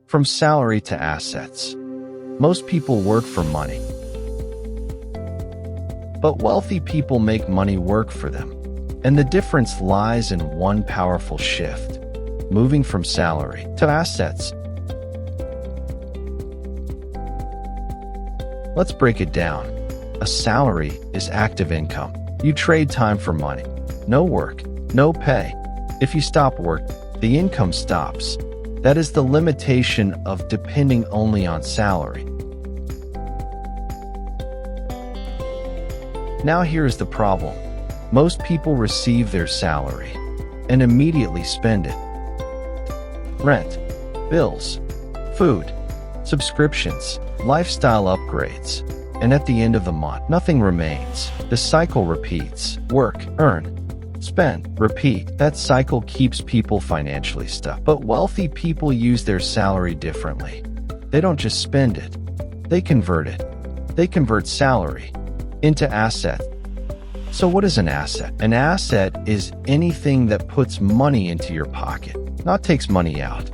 From salary to assets. Most people work for money. But wealthy people make money work for them. And the difference lies in one powerful shift, moving from salary to assets. Let's break it down. A salary is active income. You trade time for money. No work, no pay. If you stop work, the income stops. That is the limitation of depending only on salary. Now here is the problem. Most people receive their salary and immediately spend it. Rent, bills, food, subscriptions, lifestyle upgrades, and at the end of the month, nothing remains. The cycle repeats. Work, earn, spend, repeat. That cycle keeps people financially stuck. But wealthy people use their salary differently. They don't just spend it. They convert it. They convert salary into asset. So what is an asset? An asset is anything that puts money into your pocket, not takes money out.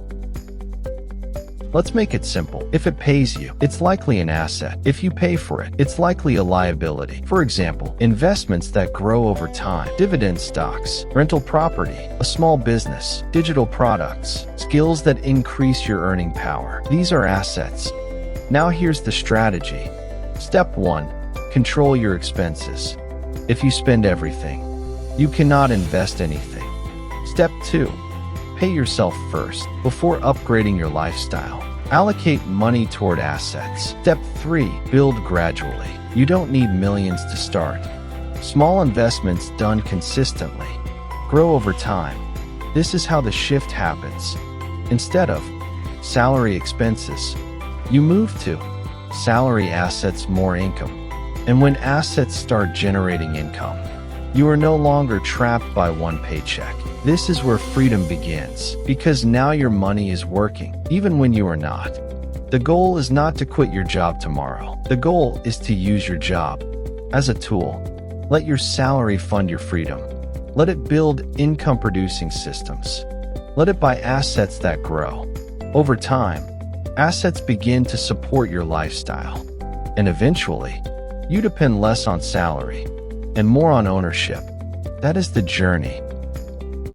Let's make it simple. If it pays you, it's likely an asset. If you pay for it, it's likely a liability. For example, investments that grow over time, dividend stocks, rental property, a small business, digital products, skills that increase your earning power. These are assets. Now here's the strategy. Step 1. Control your expenses. If you spend everything, you cannot invest anything. Step 2. Pay yourself first before upgrading your lifestyle. Allocate money toward assets. Step 3. Build gradually. You don't need millions to start. Small investments done consistently grow over time. This is how the shift happens. Instead of salary expenses, you move to salary assets, more income. And when assets start generating income, you are no longer trapped by one paycheck. This is where freedom begins, because now your money is working, even when you are not. The goal is not to quit your job tomorrow. The goal is to use your job as a tool. Let your salary fund your freedom. Let it build income-producing systems. Let it buy assets that grow. Over time, assets begin to support your lifestyle. And eventually, you depend less on salary and more on ownership. That is the journey.